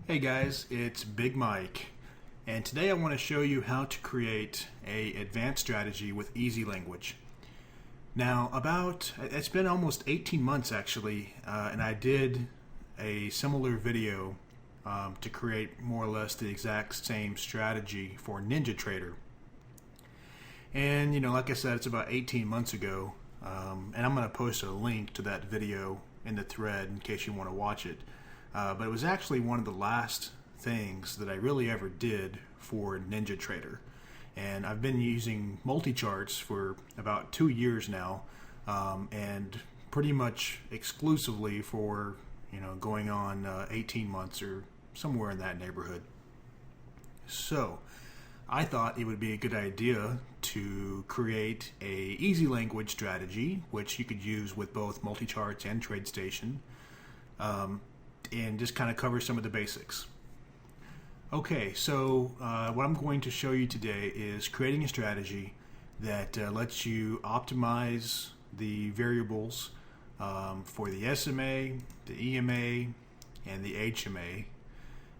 Hey guys, it's Big Mike, and today I want to show you how to create an advanced strategy with EasyLanguage. Now, it's been almost 18 months actually, and I did a similar video to create more or less the exact same strategy for NinjaTrader. And like I said, it's about 18 months ago, and I'm going to post a link to that video in the thread in case you want to watch it. But it was actually one of the last things that I really ever did for NinjaTrader. And I've been using MultiCharts for about 2 years now, and pretty much exclusively for going on 18 months or somewhere in that neighborhood. So I thought it would be a good idea to create a EasyLanguage strategy, which you could use with both MultiCharts and TradeStation, and just kind of cover some of the basics. Okay, so what I'm going to show you today is creating a strategy that lets you optimize the variables for the SMA, the EMA, and the HMA.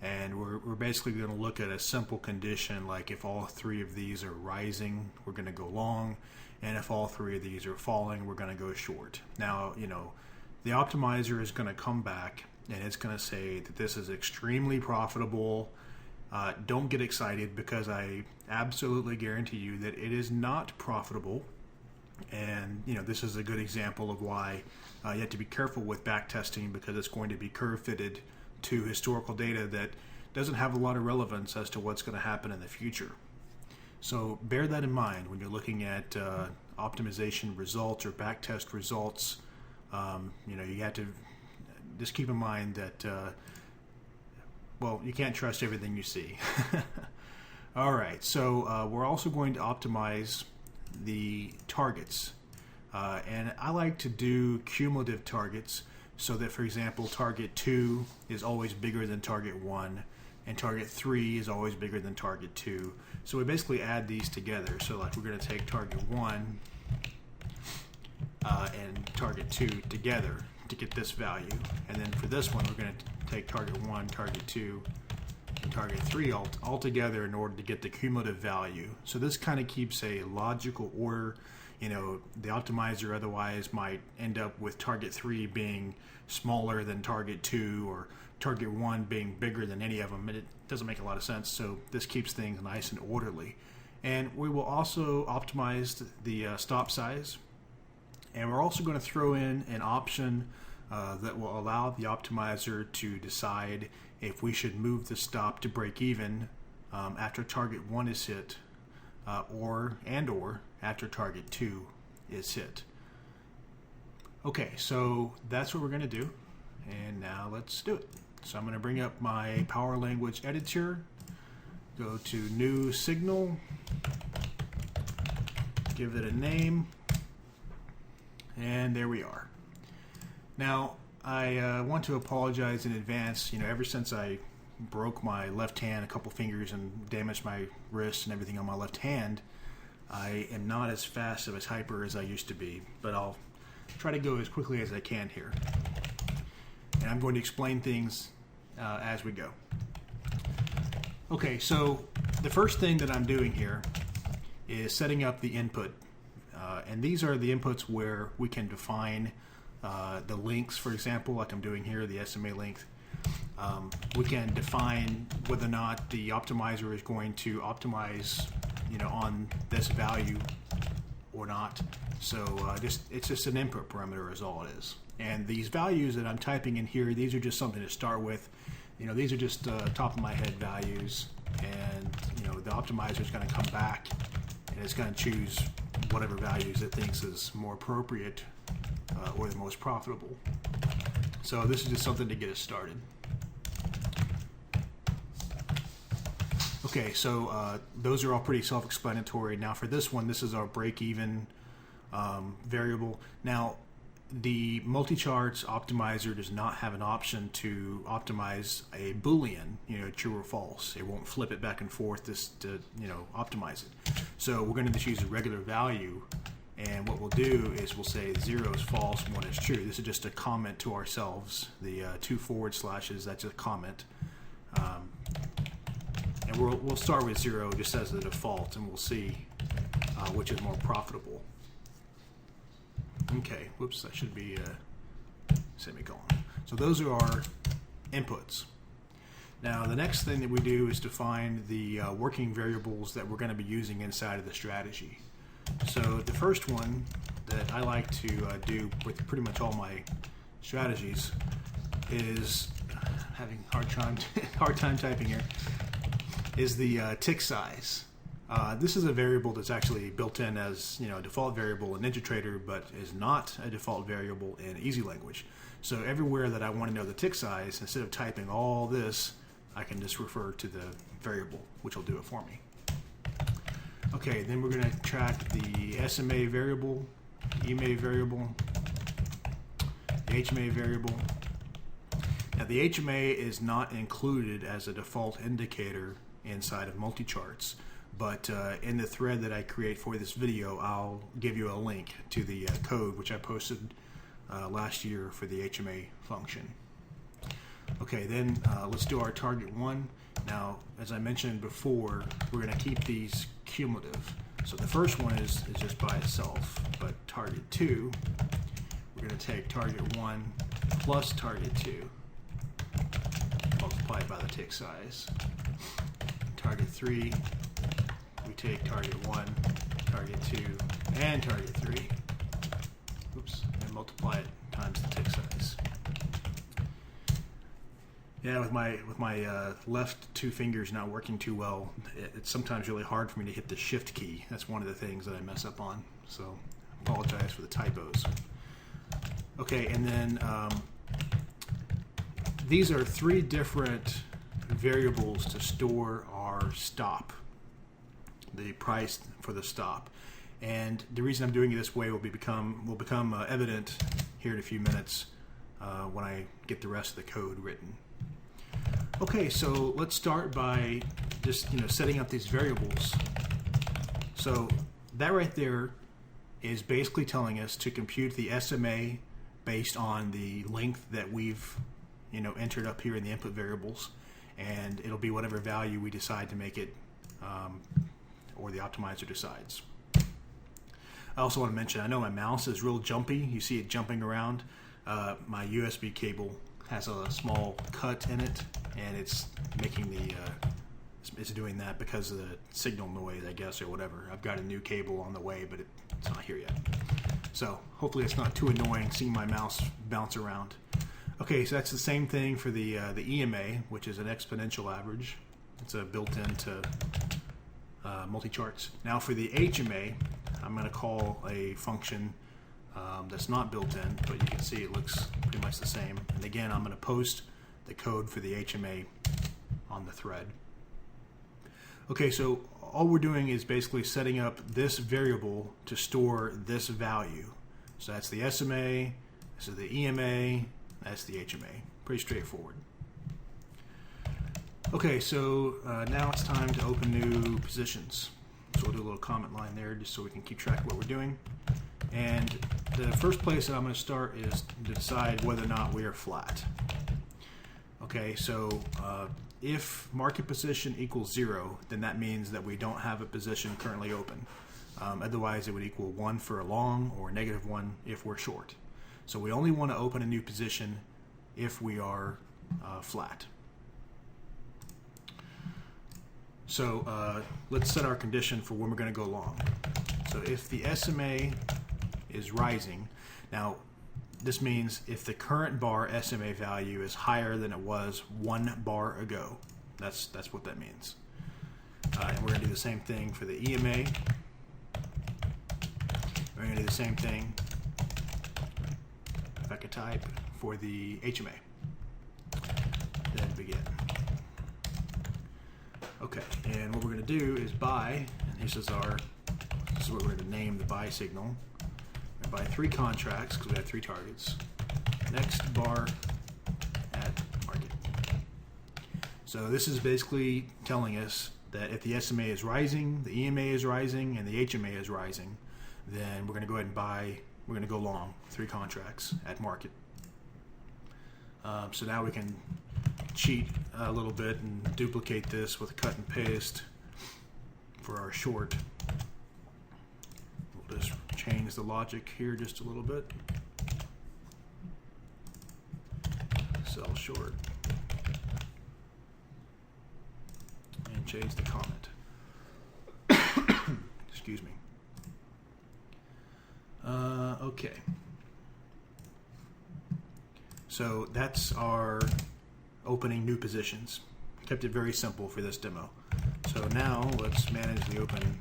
And we're basically going to look at a simple condition like if all three of these are rising, we're going to go long, and if all three of these are falling, we're going to go short. Now, the optimizer is going to come back and it's going to say that this is extremely profitable. Don't get excited, because I absolutely guarantee you that it is not profitable. And this is a good example of why you have to be careful with backtesting, because it's going to be curve fitted to historical data that doesn't have a lot of relevance as to what's going to happen in the future. So bear that in mind when you're looking at optimization results or backtest results. You have to just keep in mind that you can't trust everything you see. All right, so we're also going to optimize the targets, and I like to do cumulative targets, so that, for example, target 2 is always bigger than target 1, and target 3 is always bigger than target 2. So we basically add these together. So like we're going to take target 1 and target 2 together to get this value. And then for this one, we're going to take target 1, target 2, and target 3 all together in order to get the cumulative value. So this kind of keeps a logical order. The optimizer otherwise might end up with target 3 being smaller than target 2, or target 1 being bigger than any of them, and it doesn't make a lot of sense. So this keeps things nice and orderly. And we will also optimize the stop size, and we're also going to throw in an option that will allow the optimizer to decide if we should move the stop to break even after target 1 is hit, or after target 2 is hit. Okay, so that's what we're going to do, and now let's do it. So I'm going to bring up my Power Language editor, go to New Signal, give it a name, and there we are. Now, I want to apologize in advance. Ever since I broke my left hand, a couple fingers, and damaged my wrist and everything on my left hand, I am not as fast of a typer as I used to be, but I'll try to go as quickly as I can here. And I'm going to explain things as we go. Okay, so the first thing that I'm doing here is setting up the input. And these are the inputs where we can define the links, for example, like I'm doing here, the SMA length. We can define whether or not the optimizer is going to optimize on this value or not. So it's just an input parameter is all it is. And these values that I'm typing in here, these are just something to start with. These are just top of my head values, and the optimizer is going to come back and it's going to choose whatever values it thinks is more appropriate or the most profitable. So this is just something to get us started. Okay, so those are all pretty self-explanatory. Now for this one, this is our break-even variable. Now the MultiCharts optimizer does not have an option to optimize a Boolean, true or false. It won't flip it back and forth just to optimize it. So we're going to just use a regular value, and what we'll do is we'll say 0 is false, 1 is true. This is just a comment to ourselves. The 2 forward slashes, that's a comment. And we'll start with 0 just as the default, and we'll see which is more profitable. Okay, whoops, that should be a semicolon. So those are our inputs. Now the next thing that we do is define the working variables that we're going to be using inside of the strategy. So the first one that I like to do with pretty much all my strategies is, having hard time typing here, is the tick size. This is a variable that's actually built in as a default variable in NinjaTrader, but is not a default variable in EasyLanguage. So everywhere that I want to know the tick size, instead of typing all this, I can just refer to the variable, which will do it for me. Okay, then we're going to track the SMA variable, EMA variable, the HMA variable. Now the HMA is not included as a default indicator inside of MultiCharts, but in the thread that I create for this video, I'll give you a link to the code which I posted last year for the HMA function. Okay, then let's do our target 1. Now, as I mentioned before, we're going to keep these cumulative. So the first one is just by itself, but target 2, we're going to take target 1 plus target 2, multiplied by the tick size. Target 3, we take target 1, target 2, and target 3, and multiply it times the tick size. Yeah, with my left 2 fingers not working too well, it's sometimes really hard for me to hit the shift key. That's one of the things that I mess up on, so I apologize for the typos. Okay, and then these are 3 different variables to store our stop, the price for the stop. And the reason I'm doing it this way will become evident here in a few minutes when I get the rest of the code written. Okay, so let's start by just setting up these variables. So that right there is basically telling us to compute the SMA based on the length that we've entered up here in the input variables, and it'll be whatever value we decide to make it, or the optimizer decides. I also want to mention, I know my mouse is real jumpy. You see it jumping around. My USB cable has a small cut in it, and it's making it's doing that because of the signal noise, I guess, or whatever. I've got a new cable on the way, but it's not here yet. So hopefully it's not too annoying seeing my mouse bounce around. Okay, so that's the same thing for the EMA, which is an exponential average. It's built into MultiCharts. Now for the HMA, I'm going to call a function that's not built in, but you can see it looks pretty much the same. And again, I'm going to post the code for the HMA on the thread. Okay, so all we're doing is basically setting up this variable to store this value. So that's the SMA, this is the EMA, that's the HMA. Pretty straightforward. Okay, so now it's time to open new positions. So we'll do a little comment line there just so we can keep track of what we're doing. And the first place that I'm going to start is to decide whether or not we are flat. Okay, so if market position equals 0, then that means that we don't have a position currently open. Otherwise, it would equal 1 for a long or -1 if we're short. So we only want to open a new position if we are flat. So let's set our condition for when we're going to go long. So if the SMA is rising, now this means if the current bar SMA value is higher than it was 1 bar ago. That's what that means. And we're going to do the same thing for the EMA. We're going to do the same thing, if I could type, for the HMA. Then begin. Okay, and what we're going to do is buy, and this is what we're going to name the buy signal. We're going to buy 3 contracts because we have 3 targets. Next bar at market. So this is basically telling us that if the SMA is rising, the EMA is rising, and the HMA is rising, then we're going to go ahead and buy, we're going to go long 3 contracts at market. So now we can cheat a little bit and duplicate this with cut and paste for our short. We'll just change the logic here just a little bit. Sell short. And change the comment. Excuse me. Okay. So that's our opening new positions. Kept it very simple for this demo. So now let's manage the open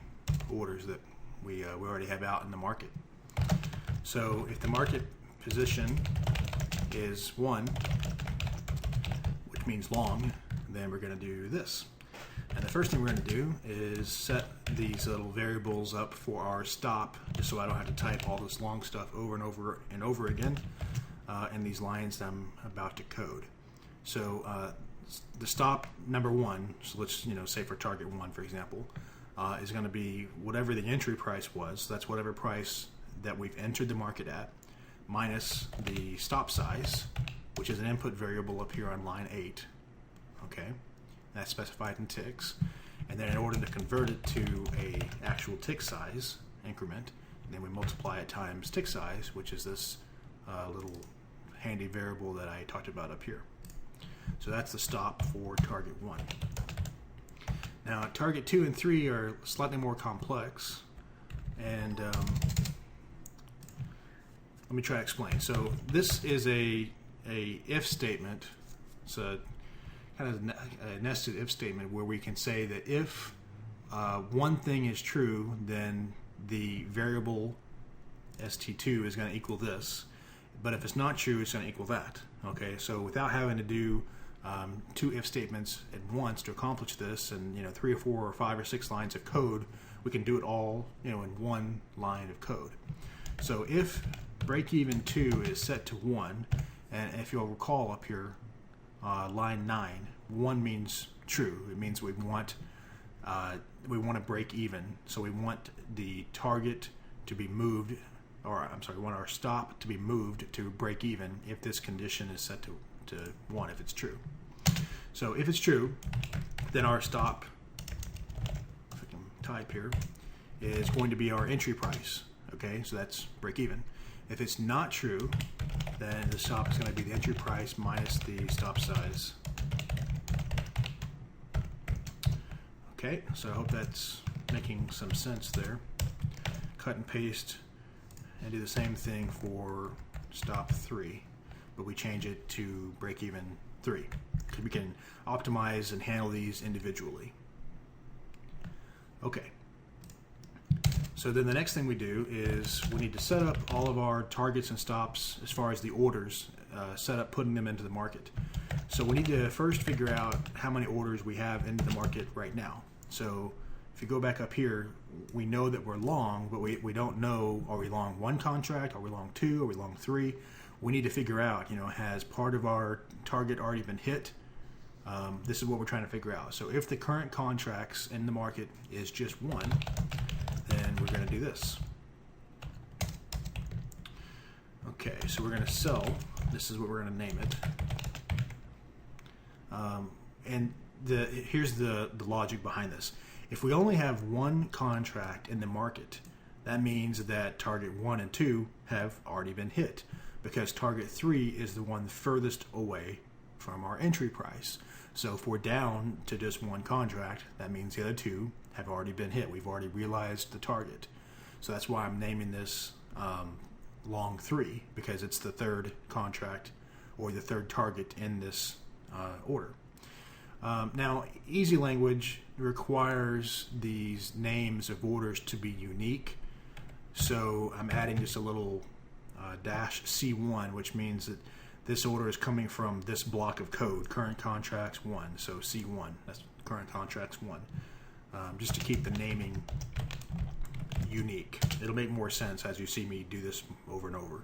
orders that we already have out in the market. So if the market position is 1, which means long, then we're going to do this. And the first thing we're going to do is set these little variables up for our stop, just so I don't have to type all this long stuff over and over and over again in these lines that I'm about to code. So the stop number 1, so let's say for target 1, for example, is going to be whatever the entry price was. That's whatever price that we've entered the market at, minus the stop size, which is an input variable up here on line 8. Okay. That's specified in ticks, and then in order to convert it to a actual tick size increment, then we multiply it times tick size, which is this little handy variable that I talked about up here. So that's the stop for target 1. Now target 2 and 3 are slightly more complex, and let me try to explain. So this is a if statement. It's a kind of a nested if statement where we can say that if one thing is true, then the variable st2 is going to equal this, but if it's not true, it's going to equal that. Okay, so without having to do 2 if statements at once to accomplish this, and 3 or 4 or 5 or 6 lines of code, we can do it all in one line of code. So if break-even 2 is set to 1, and if you'll recall up here, line 9, 1 means true. It means we want to break even. So we want the target to be moved, or I'm sorry, we want our stop to be moved to break even if this condition is set to 1, if it's true. So if it's true, then our stop, if I can type here, is going to be our entry price. Okay, so that's break even. If it's not true, then the stop is going to be the entry price minus the stop size. Okay, so I hope that's making some sense there. Cut and paste and do the same thing for stop 3, but we change it to break even 3, because we can optimize and handle these individually. Okay. So then the next thing we do is we need to set up all of our targets and stops as far as the orders, set up putting them into the market. So we need to first figure out how many orders we have into the market right now. So if you go back up here, we know that we're long, but we don't know, are we long 1 contract, are we long 2, are we long 3? We need to figure out, has part of our target already been hit? This is what we're trying to figure out. So if the current contracts in the market is just 1, then we're going to do this. Okay, so we're going to sell. This is what we're going to name it. And here's the logic behind this. If we only have 1 contract in the market, that means that target 1 and 2 have already been hit, because target 3 is the one furthest away from our entry price. So if we're down to just 1 contract, that means the other 2 have already been hit. We've already realized the target. So that's why I'm naming this long 3, because it's the 3rd contract or the 3rd target in this order. Now, EasyLanguage requires these names of orders to be unique. So I'm adding just a little dash C1, which means that this order is coming from this block of code, current contracts 1. So C1, that's current contracts 1. Just to keep the naming unique. It'll make more sense as you see me do this over and over.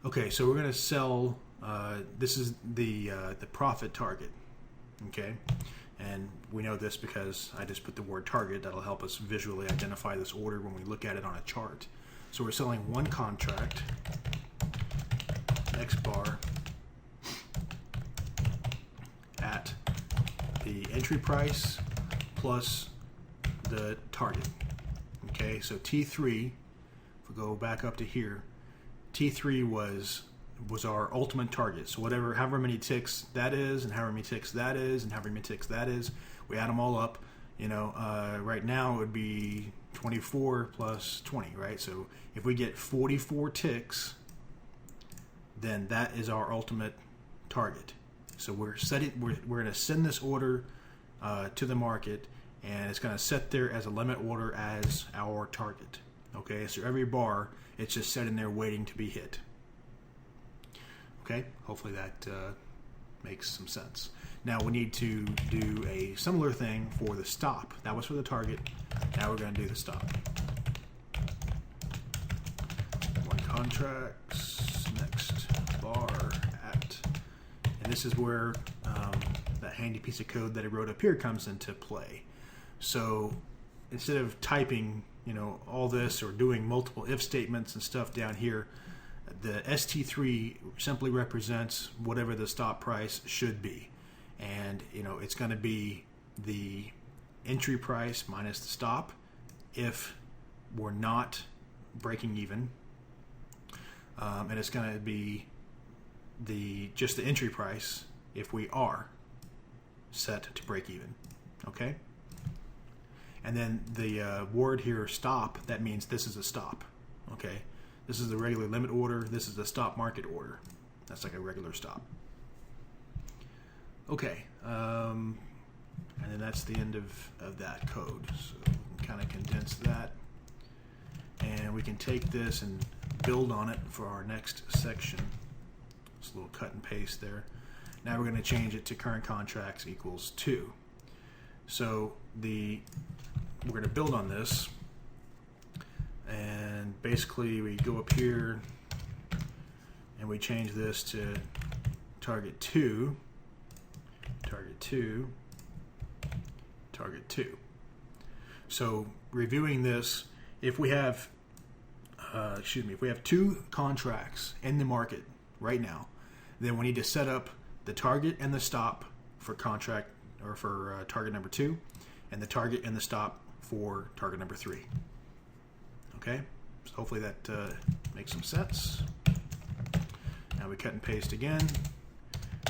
Okay, so we're going to sell, this is the profit target. Okay, and we know this because I just put the word target. That'll help us visually identify this order when we look at it on a chart. So we're selling 1 contract, X bar, at the entry price plus the target. Okay, so T3, if we go back up to here, T3 was our ultimate target. So however many ticks that is, and however many ticks that is, and however many ticks that is, we add them all up. Right now it would be 24 plus 20, right? So if we get 44 ticks, then that is our ultimate target. So we're going to send this order to the market, and it's going to set there as a limit order as our target. Okay, so every bar, it's just sitting there waiting to be hit. Okay, hopefully that makes some sense. Now we need to do a similar thing for the stop. That was for the target. Now we're going to do the stop. One contracts, next bar at, and this is where that handy piece of code that I wrote up here comes into play. So instead of typing, all this or doing multiple if statements and stuff down here, the ST3 simply represents whatever the stop price should be. And, it's going to be the entry price minus the stop if we're not breaking even. And it's going to be just the entry price if we are set to break even. Okay? And then the word here, stop, that means this is a stop. Okay? This is the regular limit order. This is the stop market order. That's like a regular stop. Okay. And then that's the end of that code. So we can kind of condense that. And we can take this and build on it for our next section. Just a little cut and paste there. Now we're going to change it to current contracts equals 2. So we're going to build on this. And basically we go up here and we change this to target 2, target 2, target 2. So reviewing this, if we have if we have 2 contracts in the market right now, then we need to set up the target and the stop for contract or for target number 2, and the target and the stop for target number 3. Okay, so hopefully that makes some sense. Now we cut and paste again,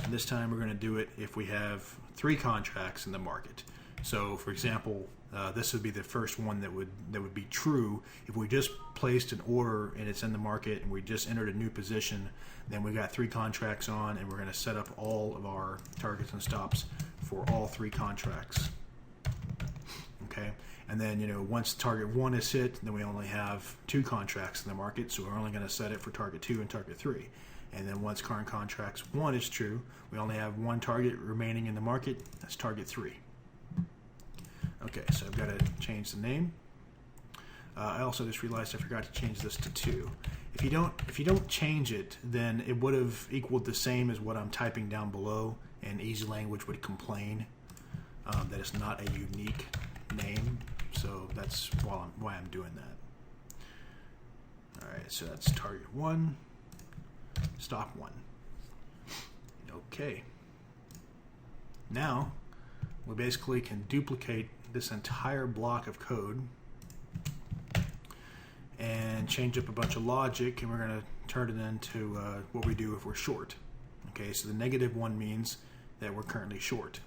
and this time we're going to do it if we have 3 contracts in the market. So, for example, this would be the first one that would be true if we just placed an order and it's in the market and we just entered a new position. Then we got 3 contracts on, and we're going to set up all of our targets and stops for all 3 contracts. Okay. And then, once target 1 is hit, then we only have 2 contracts in the market, so we're only going to set it for target 2 and target 3. And then once current contracts 1 is true, we only have 1 target remaining in the market. That's target 3. Okay, so I've got to change the name. I also just realized I forgot to change this to 2. If you don't change it, then it would have equaled the same as what I'm typing down below, and EasyLanguage would complain that it's not a unique name. So that's why I'm doing that. All right, so that's target 1, stop 1. Okay. Now we basically can duplicate this entire block of code and change up a bunch of logic, and we're going to turn it into what we do if we're short. Okay, so the -1 means that we're currently short.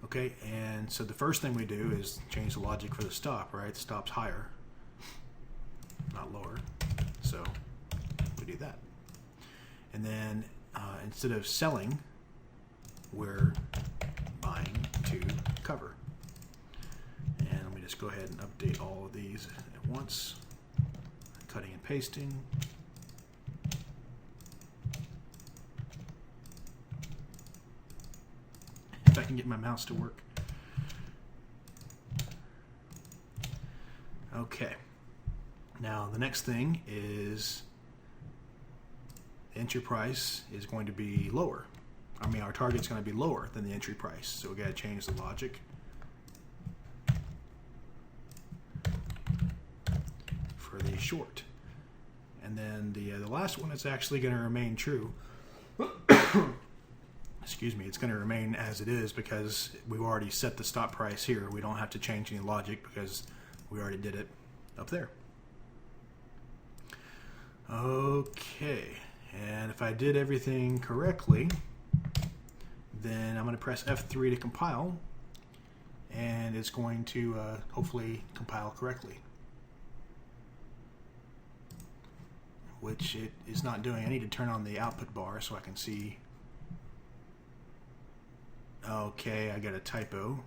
Okay, and so the first thing we do is change the logic for the stop, right? The stop's higher, not lower. So we do that. And then instead of selling, we're buying to cover. And let me just go ahead and update all of these at once. Cutting and pasting. If I can get my mouse to work. Okay. Now the next thing is the entry price is going to be lower. Our target's going to be lower than the entry price. So we got to change the logic. For the short. And then the last one is actually going to remain true. excuse me, it's going to remain as it is because we've already set the stop price here. We don't have to change any logic because we already did it up there. Okay, and if I did everything correctly, then I'm going to press F3 to compile, and it's going to hopefully compile correctly, which it is not doing. I need to turn on the output bar so I can see. Okay, I got a typo,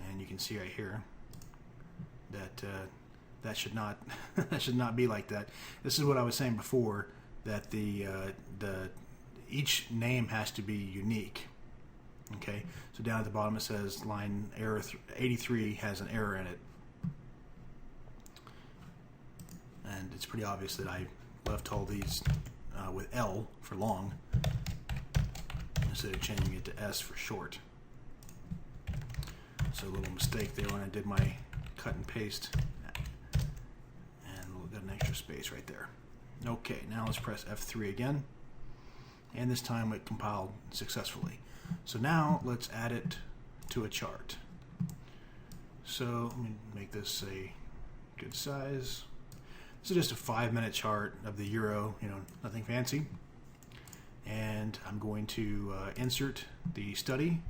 and you can see right here that that should not that should not be like that. This is what I was saying before, that the each name has to be unique. Okay, so down at the bottom it says line error 83 has an error in it, and it's pretty obvious that I left all these with L for long instead of changing it to S for short. So a little mistake there when I did my cut and paste, and we'll get an extra space right there. Okay, now let's press F3 again, and this time it compiled successfully. So now let's add it to a chart. So let me make this a good size. This is just a 5-minute chart of the euro, nothing fancy. And I'm going to insert the study,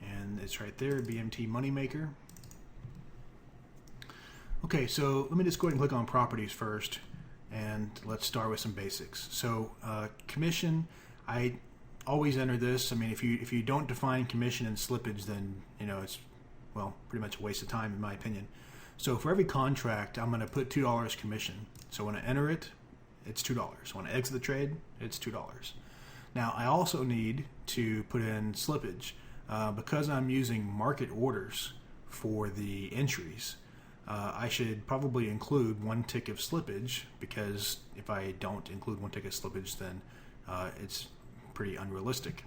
and it's right there, BMT Moneymaker. Okay, so let me just go ahead and click on properties first, and let's start with some basics. So commission, I always enter this. I mean, if you don't define commission and slippage, then it's, well, pretty much a waste of time in my opinion. So for every contract, I'm going to put $2 commission. So when I enter it, it's $2. When I exit the trade, it's $2. Now I also need to put in slippage because I'm using market orders for the entries. I should probably include 1 tick of slippage, because if I don't include 1 tick of slippage, then it's pretty unrealistic.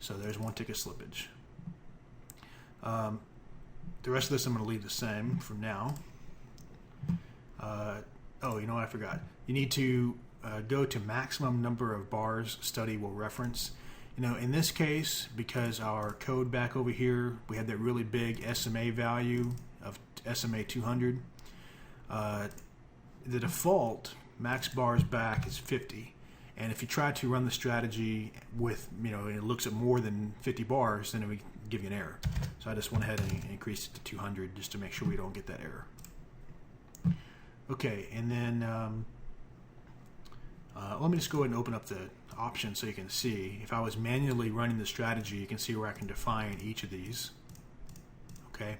So there's 1 tick of slippage. The rest of this I'm going to leave the same for now. Oh, you know what I forgot? You need to go to maximum number of bars study will reference. In this case, because our code back over here, we had that really big SMA value of SMA 200. The default max bars back is 50. And if you try to run the strategy with, it looks at more than 50 bars, then it would give you an error. So I just went ahead and increased it to 200 just to make sure we don't get that error. Okay, and then let me just go ahead and open up the options so you can see. If I was manually running the strategy, you can see where I can define each of these. Okay,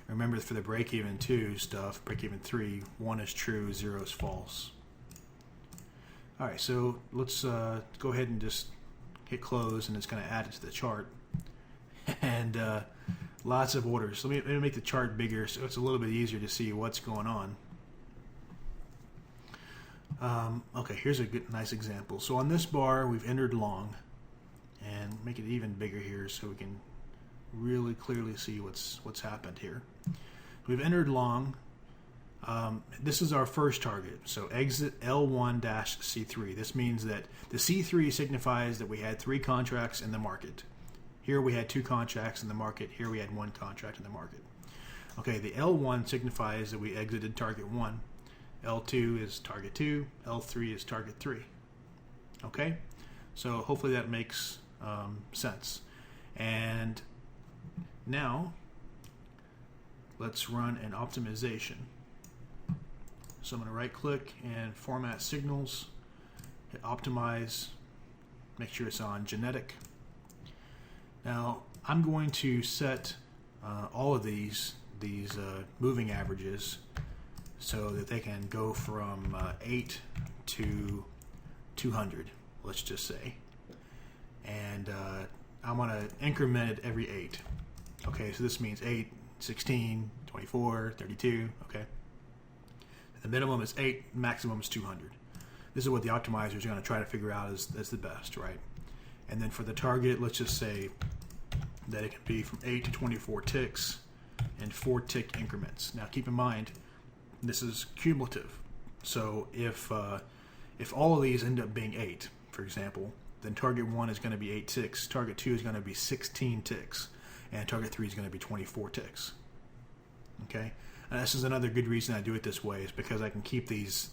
remember for the break-even 2 stuff, break-even 3, 1 is true, 0 is false. All right, so let's go ahead and just hit close, and it's going to add it to the chart. And lots of orders. Let me make the chart bigger so it's a little bit easier to see what's going on. Okay, here's a nice example. So on this bar, we've entered long, and make it even bigger here so we can really clearly see what's happened here. We've entered long. This is our first target. So exit L1-C3. This means that the C3 signifies that we had 3 contracts in the market. Here we had 2 contracts in the market. Here we had 1 contract in the market. Okay, the L1 signifies that we exited target 1. L2 is target 2. L3 is target 3. Okay, so hopefully that makes sense. And now let's run an optimization. So I'm going to right click and format signals, hit optimize, make sure it's on genetic. Now I'm going to set all of these moving averages so that they can go from 8 to 200, let's just say. And I'm going to increment it every 8. Okay, so this means 8, 16, 24, 32, okay? The minimum is 8, maximum is 200. This is what the optimizers are going to try to figure out as the best, right? And then for the target, let's just say that it can be from 8 to 24 ticks and 4 tick increments. Now keep in mind, this is cumulative. So if all of these end up being 8, for example, then target 1 is going to be 8 ticks, target 2 is going to be 16 ticks, and target 3 is going to be 24 ticks. Okay, and this is another good reason I do it this way, is because I can keep these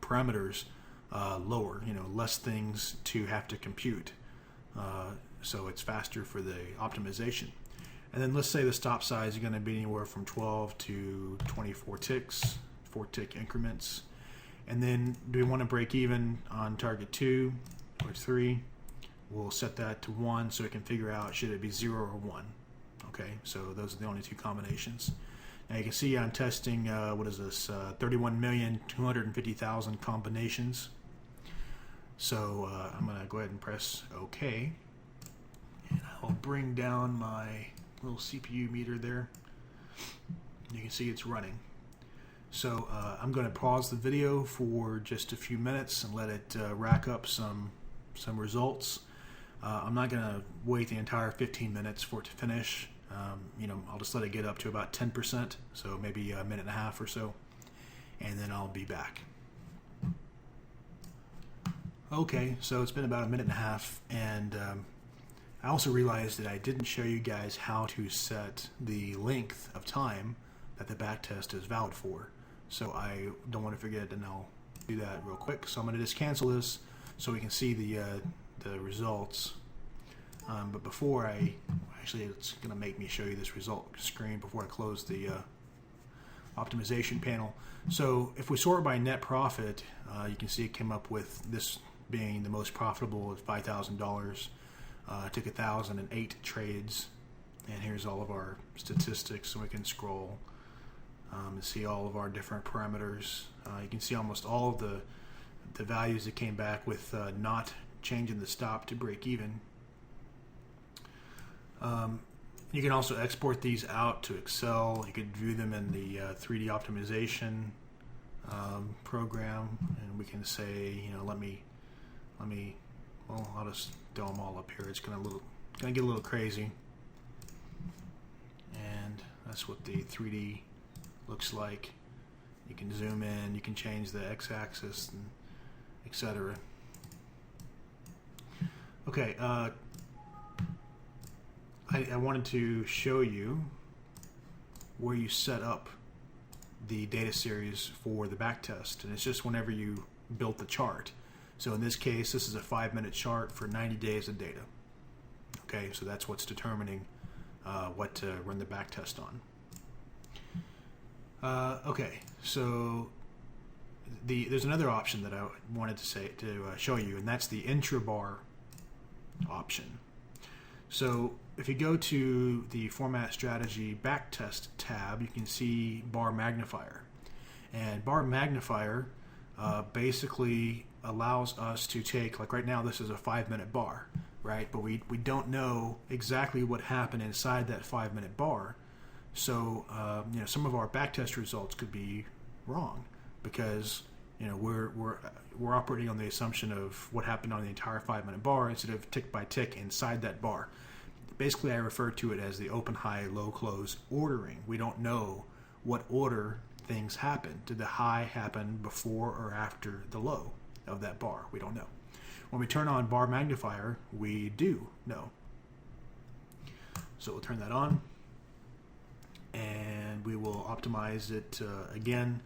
parameters lower, less things to have to compute, so it's faster for the optimization. And then let's say the stop size is going to be anywhere from 12 to 24 ticks, 4 tick increments. And then do we want to break even on target 2 or 3? We'll set that to 1 so it can figure out should it be 0 or 1. Okay, so those are the only two combinations. Now you can see I'm testing, 31,250,000 combinations. So I'm going to go ahead and press OK. And I'll bring down my little CPU meter there. You can see it's running. So I'm going to pause the video for just a few minutes and let it rack up some results. I'm not going to wait the entire 15 minutes for it to finish. I'll just let it get up to about 10%, so maybe a minute and a half or so, and then I'll be back. Okay, so it's been about a minute and a half, and I also realized that I didn't show you guys how to set the length of time that the backtest is valid for. So I don't want to forget, and I'll do that real quick. So I'm going to just cancel this so we can see the results. But before actually it's going to make me show you this result screen before I close the optimization panel. So if we sort by net profit, you can see it came up with this being the most profitable at $5,000. Took 1,008 trades, and here's all of our statistics, so we can scroll and see all of our different parameters. You can see almost all of the values that came back with not changing the stop to break even. You can also export these out to Excel. You could view them in the 3D optimization program, and we can say, well, I'll just throw them all up here. It's gonna get a little crazy, and that's what the 3D looks like. You can zoom in, you can change the x-axis, and etc. Okay, I wanted to show you where you set up the data series for the backtest, and it's just whenever you built the chart. So in this case, this is a 5-minute chart for 90 days of data. Okay, so that's what's determining what to run the backtest on. Okay, so there's another option that I wanted to show you, and that's the intra-bar option. So if you go to the Format Strategy Backtest tab, you can see Bar Magnifier. And Bar Magnifier basically allows us to take, like right now this is a 5-minute bar, right? But we don't know exactly what happened inside that 5-minute bar. So some of our backtest results could be wrong because we're operating on the assumption of what happened on the entire 5-minute bar instead of tick by tick inside that bar. Basically, I refer to it as the open, high, low, close ordering. We don't know what order things happen. Did the high happen before or after the low of that bar? We don't know. When we turn on Bar Magnifier, we do know. So we'll turn that on, and we will optimize it again.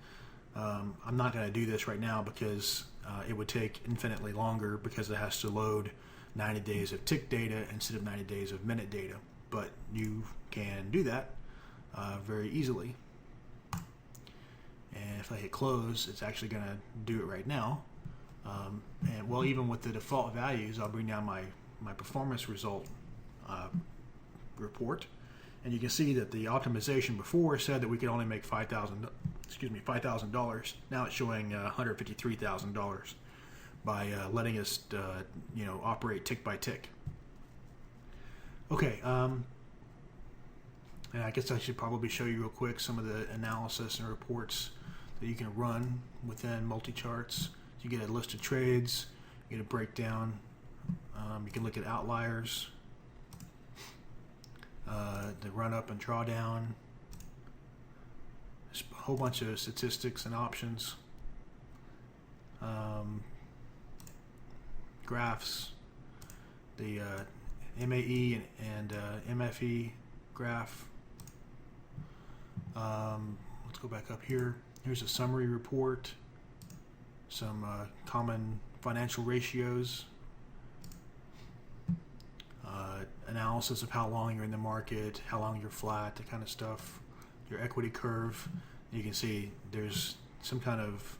I'm not going to do this right now because it would take infinitely longer because it has to load 90 days of tick data instead of 90 days of minute data. But you can do that very easily. And if I hit close, it's actually going to do it right now. And well, even with the default values, I'll bring down my performance result report, and you can see that the optimization before said that we could only make $5,000. Now it's showing $153,000 by letting us operate tick by tick. Okay, and I guess I should probably show you real quick some of the analysis and reports that you can run within MultiCharts. You get a list of trades, you get a breakdown, you can look at outliers, the run up and drawdown, a whole bunch of statistics and options, graphs, the MAE and MFE graph. Let's go back up here. Here's a summary report, some common financial ratios, analysis of how long you're in the market, how long you're flat, that kind of stuff, your equity curve. You can see there's some kind of,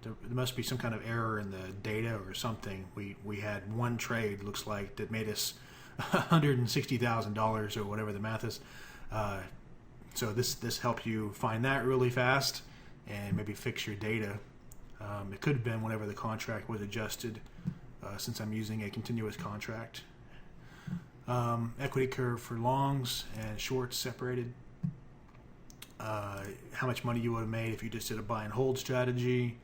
there must be some kind of error in the data or something. We had one trade, looks like, that made us $160,000 or whatever the math is. So this helped you find that really fast and maybe fix your data. It could have been whenever the contract was adjusted, since I'm using a continuous contract. Equity curve for longs and shorts separated. How much money you would have made if you just did a buy and hold strategy.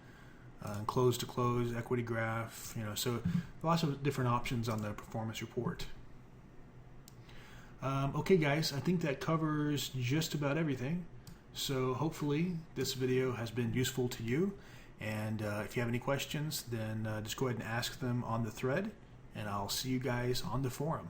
Close to close equity graph. So lots of different options on the performance report. Okay guys, I think that covers just about everything. So hopefully this video has been useful to you, and if you have any questions, then just go ahead and ask them on the thread, and I'll see you guys on the forum.